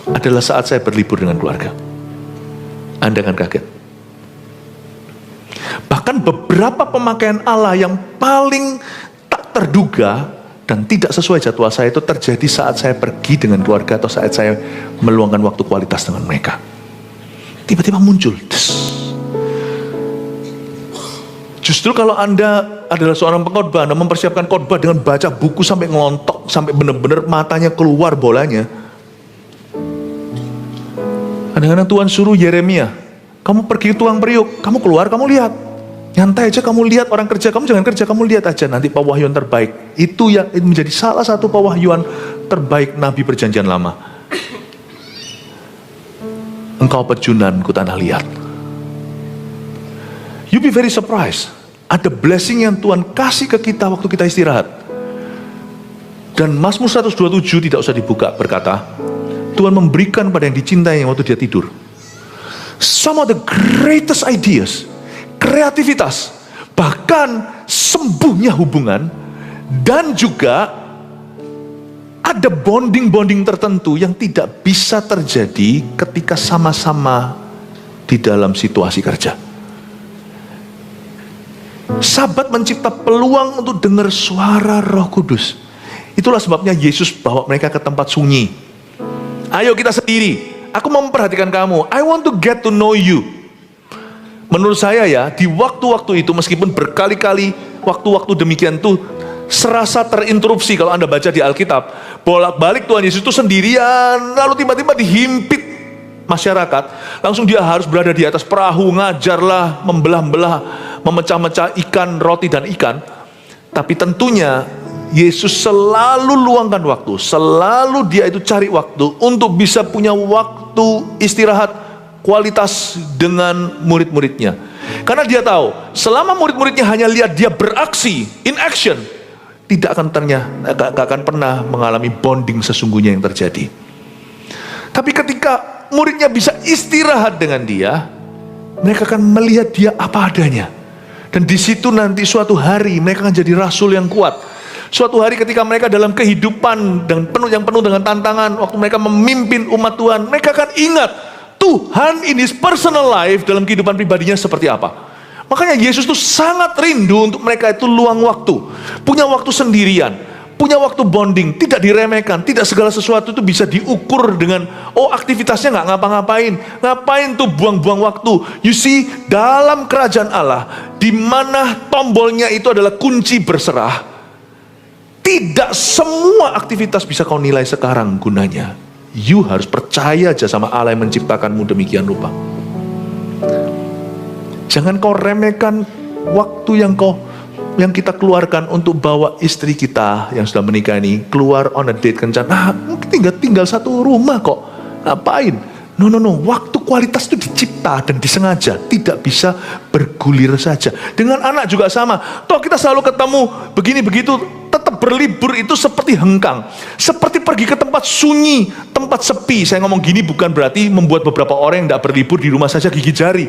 adalah saat saya berlibur dengan keluarga. Anda akan kaget. Bahkan beberapa pemakaian Allah yang paling tak terduga dan tidak sesuai jadwal saya itu terjadi saat saya pergi dengan keluarga atau saat saya meluangkan waktu kualitas dengan mereka. Tiba-tiba muncul. Justru kalau Anda adalah seorang pengkhotbah, Anda mempersiapkan khotbah dengan baca buku sampai ngelontok, sampai benar-benar matanya keluar bolanya. Kadang-kadang Tuhan suruh Yeremia, kamu pergi ke tukang periuk, kamu keluar, kamu lihat. Nyantai aja, kamu lihat orang kerja, kamu jangan kerja, kamu lihat aja nanti pewahyuan terbaik. Itu yang menjadi salah satu pewahyuan terbaik Nabi Perjanjian Lama. Engkau pejunan ku tanah liat. You be very surprised. Ada blessing yang Tuhan kasih ke kita waktu kita istirahat. Dan Mazmur 127 tidak usah dibuka, berkata, Tuhan memberikan pada yang dicintai waktu dia tidur. Some of the greatest ideas, kreativitas, bahkan sembuhnya hubungan, dan juga ada bonding-bonding tertentu yang tidak bisa terjadi ketika sama-sama di dalam situasi kerja. Sabat mencipta peluang untuk dengar suara Roh Kudus. Itulah sebabnya Yesus bawa mereka ke tempat sunyi. Ayo kita sendiri, aku mau memperhatikan kamu. I want to get to know you. Menurut saya ya, di waktu-waktu itu meskipun berkali-kali waktu-waktu demikian tuh serasa terinterupsi. Kalau Anda baca di Alkitab, bolak-balik Tuhan Yesus itu sendirian, lalu tiba-tiba dihimpit masyarakat, langsung dia harus berada di atas perahu, ngajarlah, membelah-belah, memecah-mecah ikan, roti dan ikan. Tapi tentunya Yesus selalu luangkan waktu, selalu dia itu cari waktu untuk bisa punya waktu istirahat kualitas dengan murid-muridnya. Karena dia tahu, selama murid-muridnya hanya lihat dia beraksi, in action, tidak akan pernah mengalami bonding sesungguhnya yang terjadi. Tapi ketika muridnya bisa istirahat dengan dia, mereka akan melihat dia apa adanya. Dan di situ nanti suatu hari mereka akan jadi rasul yang kuat. Suatu hari ketika mereka dalam kehidupan dan yang penuh dengan tantangan, waktu mereka memimpin umat Tuhan, mereka akan ingat Tuhan in his personal life, dalam kehidupan pribadinya seperti apa. Makanya Yesus tuh sangat rindu untuk mereka itu luang waktu, punya waktu sendirian, punya waktu bonding, tidak diremehkan. Tidak segala sesuatu itu bisa diukur dengan aktivitasnya nggak ngapa-ngapain. Ngapain tuh buang-buang waktu? You see, dalam kerajaan Allah, di mana tombolnya itu adalah kunci berserah, tidak semua aktivitas bisa kau nilai sekarang gunanya. You harus percaya aja sama Allah yang menciptakanmu demikian rupa. Jangan kau remehkan waktu yang kita keluarkan untuk bawa istri kita yang sudah menikah ini keluar on a date kencan. Tinggal satu rumah kok. Ngapain? No. Waktu kualitas itu dicipta dan disengaja, tidak bisa bergulir saja. Dengan anak juga sama. Toh kita selalu ketemu begini begitu, tetap berlibur itu seperti hengkang, seperti pergi ke tempat sunyi, tempat sepi. Saya ngomong gini bukan berarti membuat beberapa orang yang tidak berlibur di rumah saja gigit jari.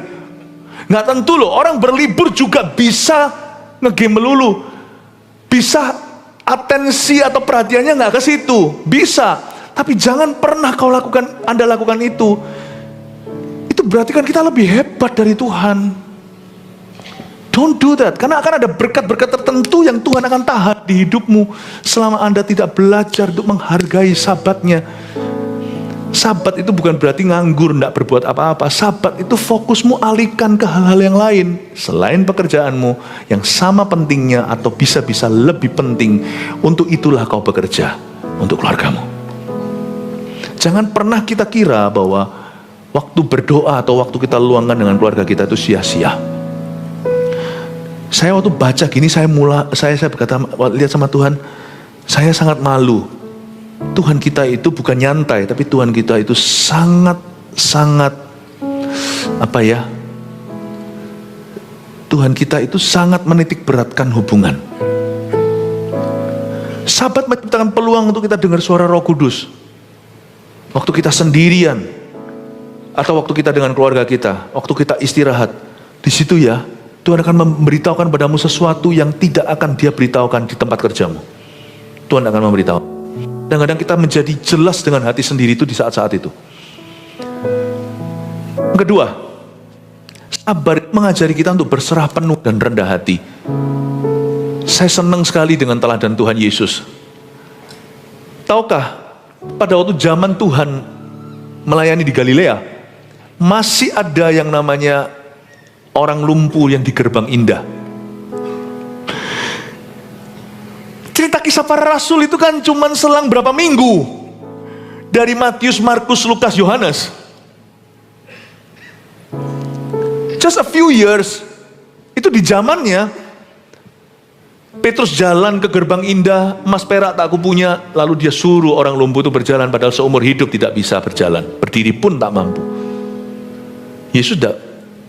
Nggak tentu loh, orang berlibur juga bisa ngegame melulu, bisa atensi atau perhatiannya nggak ke situ, bisa. Tapi jangan pernah Anda lakukan itu. Itu berarti kan kita lebih hebat dari Tuhan. Don't do that, karena akan ada berkat-berkat tertentu yang Tuhan akan tahan di hidupmu selama Anda tidak belajar untuk menghargai sabatnya. Sabat itu bukan berarti nganggur, tidak berbuat apa-apa. Sabat itu fokusmu alihkan ke hal-hal yang lain selain pekerjaanmu yang sama pentingnya atau bisa-bisa lebih penting. Untuk itulah kau bekerja, untuk keluargamu. Jangan pernah kita kira bahwa waktu berdoa atau waktu kita luangkan dengan keluarga kita itu sia-sia. Saya waktu baca gini, saya berkata, lihat sama Tuhan, saya sangat malu. Tuhan kita itu bukan nyantai, tapi Tuhan kita itu sangat Tuhan kita itu sangat menitik beratkan hubungan. Sahabat menciptakan peluang untuk kita dengar suara Roh Kudus. Waktu kita sendirian, atau waktu kita dengan keluarga kita, waktu kita istirahat. Di situ ya, Tuhan akan memberitahukan padamu sesuatu yang tidak akan Dia beritahukan di tempat kerjamu. Tuhan akan memberitahu. Kadang-kadang kita menjadi jelas dengan hati sendiri itu di saat-saat itu. Yang kedua, sabar mengajari kita untuk berserah penuh dan rendah hati. Saya senang sekali dengan teladan Tuhan Yesus. Tahukah, pada waktu zaman Tuhan melayani di Galilea, masih ada yang namanya orang lumpuh yang di gerbang indah. Cerita kisah para rasul itu kan cuma selang berapa minggu dari Matius, Markus, Lukas, Yohanes. Just a few years. Itu di zamannya Petrus jalan ke gerbang indah, emas perak tak kupunya, lalu dia suruh orang lumpuh itu berjalan, padahal seumur hidup tidak bisa berjalan, berdiri pun tak mampu. Yesus tidak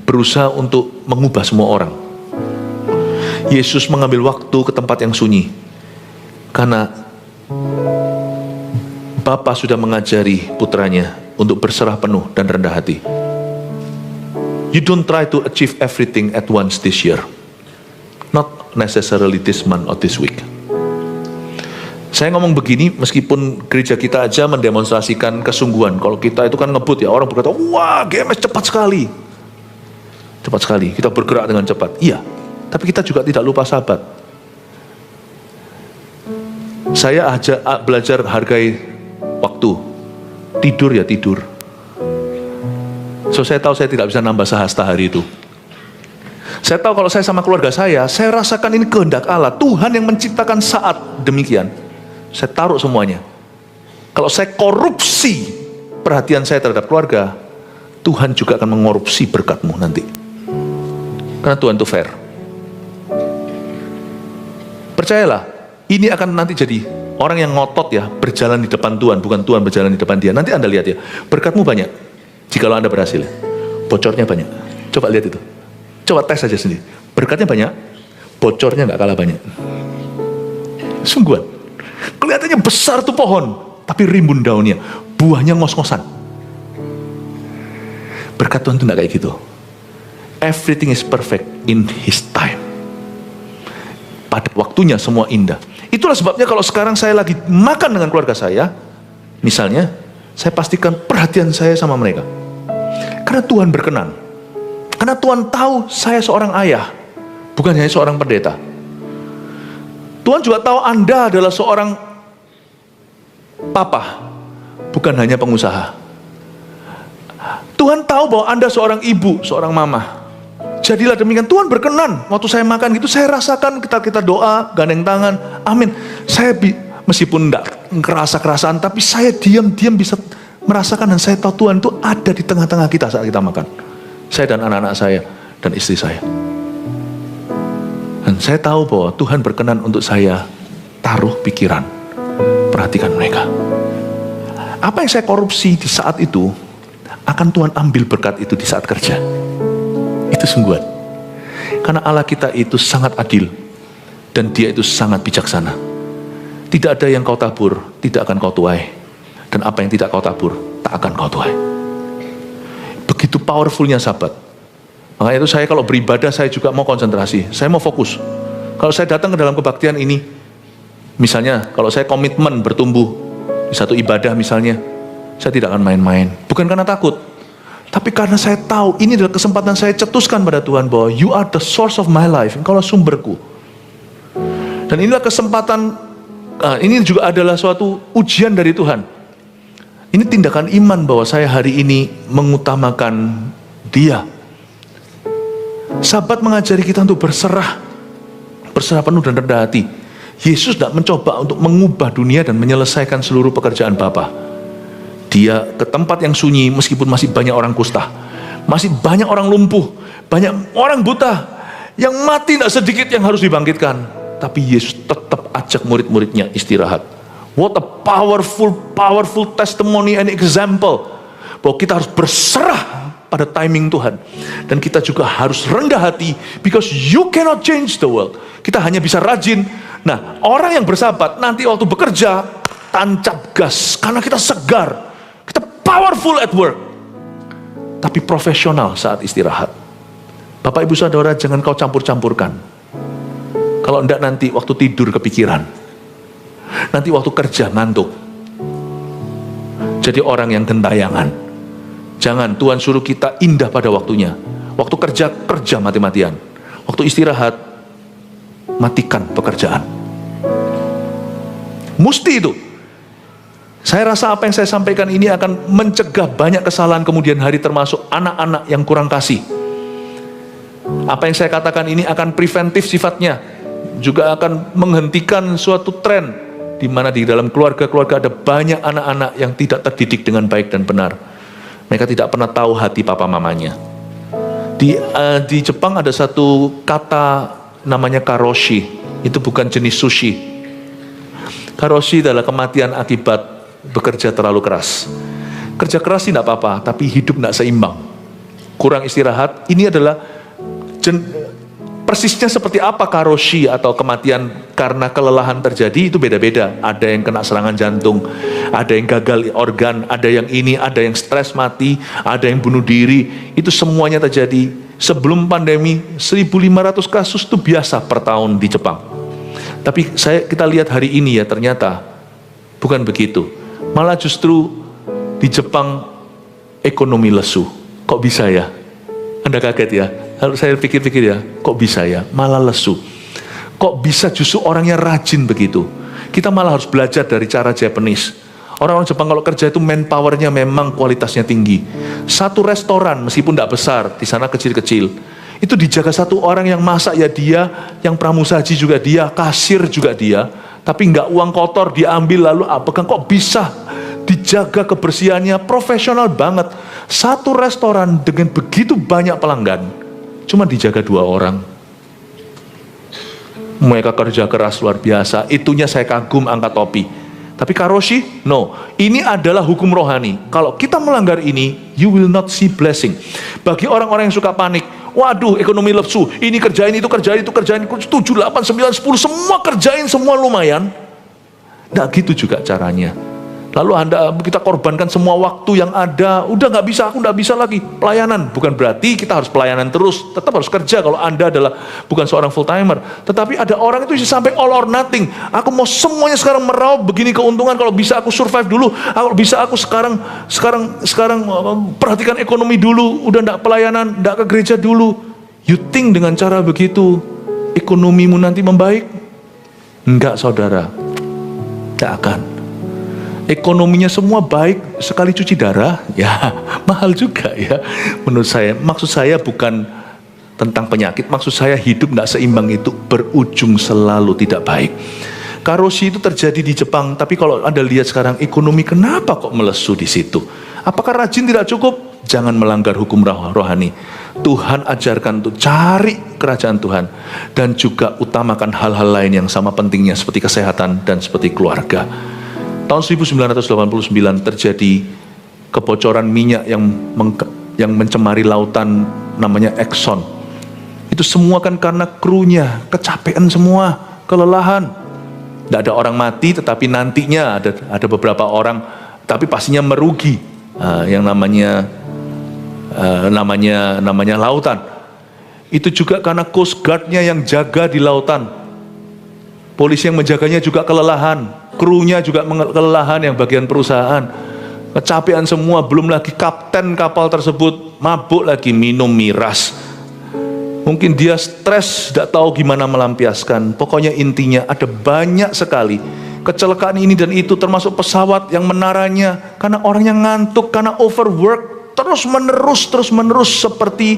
berusaha untuk mengubah semua orang. Yesus mengambil waktu ke tempat yang sunyi, karena Bapa sudah mengajari putranya untuk berserah penuh dan rendah hati. You don't try to achieve everything at once this year. Not necessarily this month or this week. Saya ngomong begini meskipun gereja kita aja mendemonstrasikan kesungguhan. Kalau kita itu kan ngebut ya, orang berkata, wah GMS cepat sekali. Cepat sekali, kita bergerak dengan cepat. Iya, tapi kita juga tidak lupa sahabat. Saya belajar hargai waktu. Tidur ya tidur. So saya tahu saya tidak bisa nambah sehasta hari itu. Saya tahu kalau saya sama keluarga saya rasakan ini kehendak Allah. Tuhan yang menciptakan saat demikian. Saya taruh semuanya. Kalau saya korupsi perhatian saya terhadap keluarga, Tuhan juga akan mengorupsi berkatmu nanti. Karena Tuhan itu fair. Percayalah, ini akan nanti jadi orang yang ngotot ya, berjalan di depan Tuhan, bukan Tuhan berjalan di depan dia. Nanti Anda lihat ya, berkatmu banyak. Jikalau Anda berhasil, bocornya banyak. Coba lihat itu. Coba tes saja sendiri. Berkatnya banyak, bocornya nggak kalah banyak. Sungguhan. Kelihatannya besar tuh pohon, tapi rimbun daunnya, buahnya ngos-ngosan. Berkat Tuhan itu nggak kayak gitu. Everything is perfect in His time. Pada waktunya semua indah. Itulah sebabnya kalau sekarang saya lagi makan dengan keluarga saya, misalnya, saya pastikan perhatian saya sama mereka. Karena Tuhan berkenan. Karena Tuhan tahu saya seorang ayah, bukan hanya seorang pendeta. Tuhan juga tahu Anda adalah seorang papa, bukan hanya pengusaha. Tuhan tahu bahwa Anda seorang ibu, seorang mama. Jadilah demikian. Tuhan berkenan. Waktu saya makan gitu, saya rasakan kita doa, gandeng tangan, amin. Saya meskipun tidak kerasa-kerasaan, tapi saya diam-diam bisa merasakan, dan saya tahu Tuhan itu ada di tengah-tengah kita saat kita makan. Saya dan anak-anak saya dan istri saya. Dan saya tahu bahwa Tuhan berkenan untuk saya taruh pikiran, perhatikan mereka. Apa yang saya korupsi di saat itu, akan Tuhan ambil berkat itu di saat kerja. Itu sungguhan. Karena Allah kita itu sangat adil, dan Dia itu sangat bijaksana. Tidak ada yang kau tabur, tidak akan kau tuai. Dan apa yang tidak kau tabur, tak akan kau tuai. Begitu powerfulnya sahabat. Makanya itu saya kalau beribadah, saya juga mau konsentrasi. Saya mau fokus. Kalau saya datang ke dalam kebaktian ini, misalnya kalau saya komitmen bertumbuh di satu ibadah misalnya, saya tidak akan main-main. Bukan karena takut, tapi karena saya tahu ini adalah kesempatan saya cetuskan pada Tuhan bahwa You are the source of my life. Engkaulah sumberku. Dan inilah kesempatan, ini juga adalah suatu ujian dari Tuhan. Ini tindakan iman bahwa saya hari ini mengutamakan Dia. Sahabat mengajari kita untuk berserah penuh dan rendah hati. Yesus tidak mencoba untuk mengubah dunia dan menyelesaikan seluruh pekerjaan Bapa. Dia ke tempat yang sunyi meskipun masih banyak orang kusta, masih banyak orang lumpuh, banyak orang buta Yang mati tidak sedikit yang harus dibangkitkan. Tapi Yesus tetap ajak murid-muridnya istirahat. What a powerful testimony and example. Bahwa kita harus berserah pada timing Tuhan. Dan kita juga harus rendah hati. Because you cannot change the world. Kita hanya bisa rajin. Nah, orang yang bersahabat nanti waktu bekerja, tancap gas. Karena kita segar. Kita powerful at work. Tapi profesional saat istirahat. Bapak ibu saudara, jangan kau campur-campurkan. Kalau enggak nanti waktu tidur kepikiran. Nanti waktu kerja ngantuk. Jadi orang yang gentayangan. Jangan, Tuhan suruh kita indah pada waktunya. Waktu kerja mati-matian. Waktu istirahat, matikan pekerjaan. Mesti itu. Saya rasa apa yang saya sampaikan ini akan mencegah banyak kesalahan kemudian hari, termasuk anak-anak yang kurang kasih. Apa yang saya katakan ini akan preventif sifatnya. Juga akan menghentikan suatu tren di mana di dalam keluarga-keluarga ada banyak anak-anak yang tidak terdidik dengan baik dan benar. Mereka tidak pernah tahu hati papa mamanya. Di Jepang ada satu kata namanya karoshi. Itu bukan jenis sushi. Karoshi adalah kematian akibat bekerja terlalu keras. Kerja keras tidak apa-apa, tapi hidup tidak seimbang. Kurang istirahat. Ini adalah persisnya seperti apa karoshi atau kematian karena kelelahan terjadi, itu beda-beda. Ada yang kena serangan jantung, ada yang gagal organ, ada yang ini, ada yang stres mati, ada yang bunuh diri. Itu semuanya terjadi. Sebelum pandemi 1.500 kasus itu biasa per tahun di Jepang. Tapi kita lihat hari ini ya, ternyata bukan begitu. Malah justru di Jepang ekonomi lesu. Kok bisa ya? Anda kaget ya? Saya pikir-pikir ya, kok bisa ya? Malah lesu. Kok bisa justru orangnya rajin begitu? Kita malah harus belajar dari cara Japanese. Orang-orang Jepang kalau kerja itu manpowernya memang kualitasnya tinggi. Satu restoran meskipun tidak besar, di sana kecil-kecil, itu dijaga satu orang yang masak ya dia, yang pramusaji juga dia, kasir juga dia. Tapi nggak uang kotor diambil lalu pegang. Kok bisa dijaga kebersihannya, profesional banget. Satu restoran dengan begitu banyak pelanggan, cuma dijaga 2 orang. Mereka kerja keras luar biasa. Itunya saya kagum, angkat topi. Tapi karoshi, no. Ini adalah hukum rohani. Kalau kita melanggar ini, you will not see blessing. Bagi orang-orang yang suka panik, waduh ekonomi lesu, ini kerjain, itu kerjain, itu kerjain, 7, 8, 9, 10, semua kerjain, semua lumayan. Nah gitu juga caranya. Lalu kita korbankan semua waktu yang ada. Udah gak bisa, aku gak bisa lagi pelayanan. Bukan berarti kita harus pelayanan terus. Tetap harus kerja kalau Anda adalah bukan seorang full timer. Tetapi ada orang itu sampai all or nothing. Aku mau semuanya sekarang meraup begini keuntungan. Kalau bisa aku survive dulu. Kalau bisa aku sekarang perhatikan ekonomi dulu. Udah gak pelayanan, gak ke gereja dulu. You think dengan cara begitu ekonomimu nanti membaik? Enggak saudara. Gak akan. Ekonominya semua baik, sekali cuci darah, ya mahal juga ya. Menurut saya, maksud saya bukan tentang penyakit, maksud saya hidup tidak seimbang itu berujung selalu tidak baik. Karoshi itu terjadi di Jepang, tapi kalau Anda lihat sekarang ekonomi kenapa kok melesu di situ? Apakah rajin tidak cukup? Jangan melanggar hukum rohani. Tuhan ajarkan untuk cari kerajaan Tuhan dan juga utamakan hal-hal lain yang sama pentingnya seperti kesehatan dan seperti keluarga. Tahun 1989 terjadi kebocoran minyak yang mencemari lautan namanya Exxon. Itu semua kan karena krunya kecapean semua, kelelahan. Tidak ada orang mati, tetapi nantinya ada beberapa orang, tapi pastinya merugi. Yang namanya lautan. Itu juga karena Coast Guard-nya yang jaga di lautan. Polisi yang menjaganya juga kelelahan, krunya juga kelelahan yang bagian perusahaan. Kecapean semua, belum lagi kapten kapal tersebut mabuk lagi, minum miras. Mungkin dia stres, tidak tahu gimana melampiaskan. Pokoknya intinya ada banyak sekali kecelakaan ini dan itu, termasuk pesawat yang menaranya karena orangnya ngantuk, karena overwork, terus menerus seperti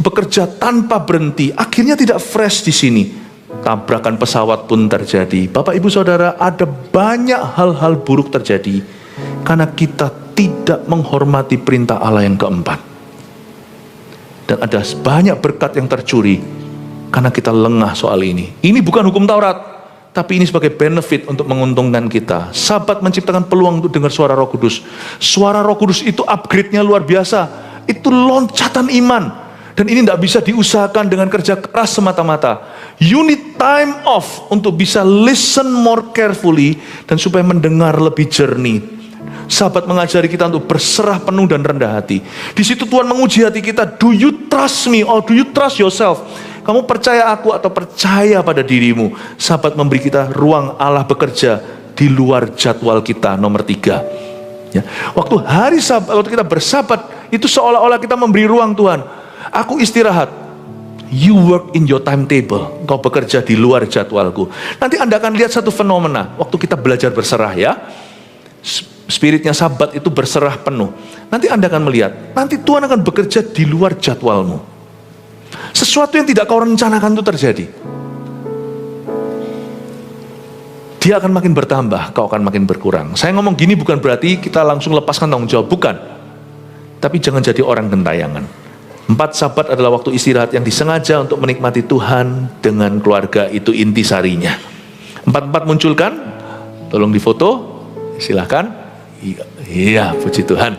bekerja tanpa berhenti. Akhirnya tidak fresh di sini. Tabrakan pesawat pun terjadi. Bapak ibu saudara, ada banyak hal-hal buruk terjadi karena kita tidak menghormati perintah Allah yang keempat. Dan ada banyak berkat yang tercuri karena kita lengah soal ini. Ini bukan hukum Taurat, tapi ini sebagai benefit untuk menguntungkan kita. Sabat menciptakan peluang untuk dengar suara Roh Kudus. Suara Roh Kudus itu upgrade-nya luar biasa. Itu loncatan iman. Dan ini tidak bisa diusahakan dengan kerja keras semata-mata. You need time off untuk bisa listen more carefully dan supaya mendengar lebih jernih. Sahabat mengajari kita untuk berserah penuh dan rendah hati. Di situ Tuhan menguji hati kita. Do you trust me or do you trust yourself? Kamu percaya aku atau percaya pada dirimu? Sahabat memberi kita ruang Allah bekerja di luar jadwal kita. Nomor 3. Ya. Waktu hari Sabat, waktu kita bersabat, itu seolah-olah kita memberi ruang Tuhan. Aku istirahat. You work in your timetable. Kau bekerja di luar jadwalku. Nanti Anda akan lihat satu fenomena. Waktu kita belajar berserah ya. Spiritnya Sabat itu berserah penuh. Nanti Anda akan melihat, nanti Tuhan akan bekerja di luar jadwalmu. Sesuatu yang tidak kau rencanakan itu terjadi. Dia akan makin bertambah, kau akan makin berkurang. Saya ngomong gini bukan berarti kita langsung lepaskan tanggung jawab, bukan. Tapi jangan jadi orang gentayangan. 4 Sabat adalah waktu istirahat yang disengaja untuk menikmati Tuhan dengan keluarga, itu intisarinya. 4 munculkan, tolong difoto, silahkan. Iya, puji Tuhan.